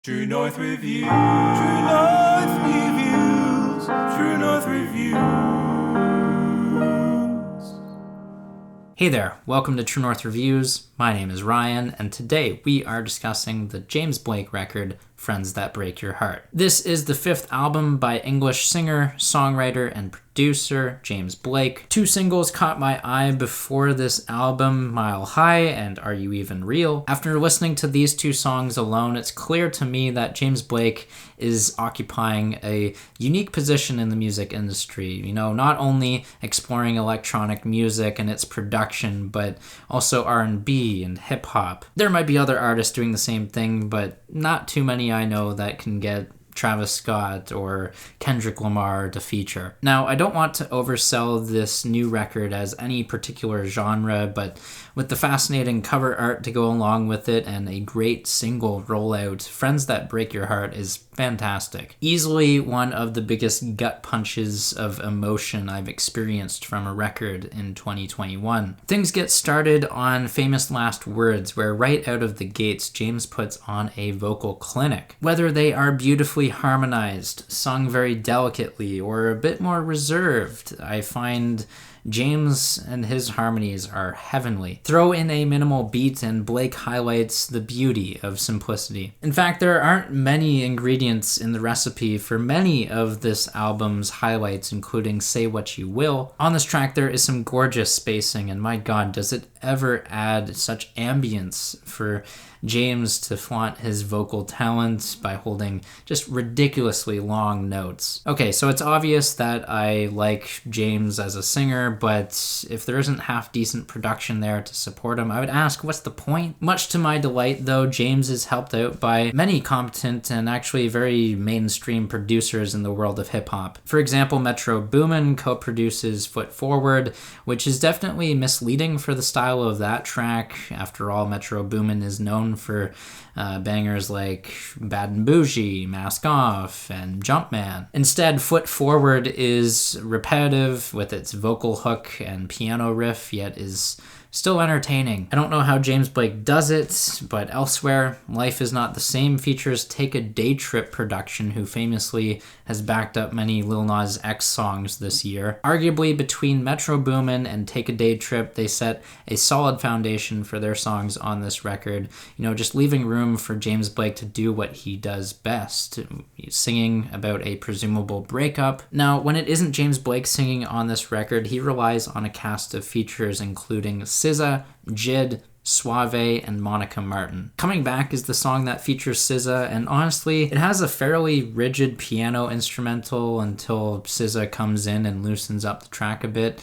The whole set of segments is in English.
True North Reviews, True North Reviews, True North Reviews. Hey there, welcome to True North Reviews. My name is Ryan, and today we are discussing the James Blake record, Friends That Break Your Heart. This is the fifth album by English singer, songwriter, and producer James Blake. Two singles caught my eye before this album, Mile High and Are You Even Real? After listening to these two songs alone, it's clear to me that James Blake is occupying a unique position in the music industry. You know, not only exploring electronic music and its production, but also R&B and hip-hop. There might be other artists doing the same thing, but not too many I know that can get Travis Scott or Kendrick Lamar to feature. Now, I don't want to oversell this new record as any particular genre, but with the fascinating cover art to go along with it and a great single rollout, Friends That Break Your Heart is fantastic. Easily one of the biggest gut punches of emotion I've experienced from a record in 2021. Things get started on Famous Last Words, where right out of the gates, James puts on a vocal clinic. Whether they are beautifully harmonized, sung very delicately, or a bit more reserved, I find James and his harmonies are heavenly. Throw in a minimal beat and Blake highlights the beauty of simplicity. In fact, there aren't many ingredients in the recipe for many of this album's highlights, including Say What You Will. On this track, there is some gorgeous spacing, and my God, does it ever add such ambience for James to flaunt his vocal talent by holding just ridiculously long notes. Okay, so it's obvious that I like James as a singer, but if there isn't half-decent production there to support him, I would ask, what's the point? Much to my delight, though, James is helped out by many competent and actually very mainstream producers in the world of hip-hop. For example, Metro Boomin co-produces Foot Forward, which is definitely misleading for the style of that track. After all, Metro Boomin is known for bangers like Bad and Bougie, Mask Off, and Jumpman. Instead, Foot Forward is repetitive with its vocal hook and piano riff, yet is still entertaining. I don't know how James Blake does it, but elsewhere, Life Is Not the Same features Take a Day Trip production, who famously has backed up many Lil Nas X songs this year. Arguably, between Metro Boomin and Take a Day Trip, they set a solid foundation for their songs on this record, you know, just leaving room for James Blake to do what he does best, singing about a presumable breakup. Now, when it isn't James Blake singing on this record, he relies on a cast of features including SZA, Jid, Suave, and Monica Martin. Coming Back is the song that features SZA, and honestly, it has a fairly rigid piano instrumental until SZA comes in and loosens up the track a bit,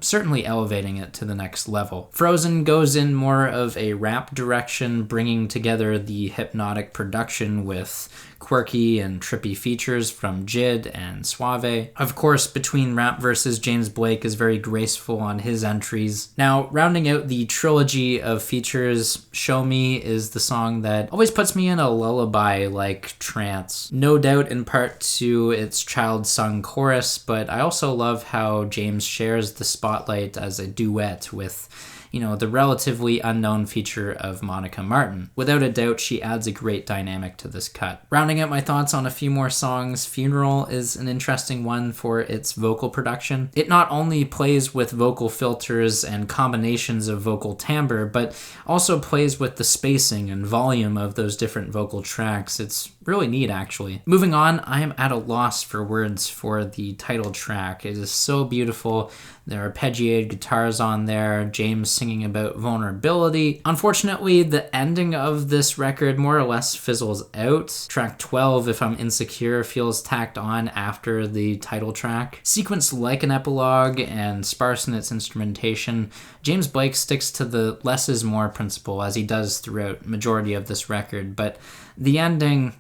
certainly elevating it to the next level. Frozen goes in more of a rap direction, bringing together the hypnotic production with quirky and trippy features from Jid and Suave. Of course, Between Rap versus James Blake is very graceful on his entries. Now, rounding out the trilogy of features, Show Me is the song that always puts me in a lullaby-like trance. No doubt in part to its child-sung chorus, but I also love how James shares the spotlight as a duet with, you know, the relatively unknown feature of Monica Martin. Without a doubt, she adds a great dynamic to this cut. Rounding out my thoughts on a few more songs, Funeral is an interesting one for its vocal production. It not only plays with vocal filters and combinations of vocal timbre, but also plays with the spacing and volume of those different vocal tracks. It's really neat, actually. Moving on, I am at a loss for words for the title track. It is so beautiful. There are arpeggiated guitars on there, James singing about vulnerability. Unfortunately, the ending of this record more or less fizzles out. Track 12, If I'm Insecure, feels tacked on after the title track. Sequenced like an epilogue and sparse in its instrumentation, James Blake sticks to the less is more principle, as he does throughout majority of this record, but the ending,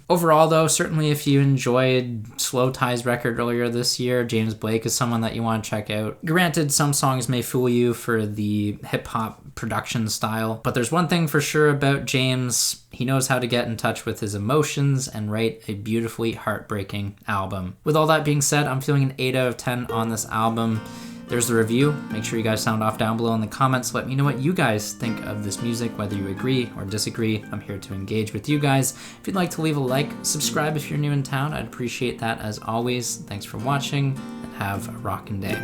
overall, though, certainly if you enjoyed Slow Tie's record earlier this year, James Blake is someone that you want to check out. Granted, some songs may fool you for the hip-hop production style, but there's one thing for sure about James: he knows how to get in touch with his emotions and write a beautifully heartbreaking album. With all that being said, I'm feeling an 8 out of 10 on this album. There's the review. Make sure you guys sound off down below in the comments. Let me know what you guys think of this music, whether you agree or disagree. I'm here to engage with you guys. If you'd like to leave a like, subscribe if you're new in town. I'd appreciate that as always. Thanks for watching, and have a rockin' day.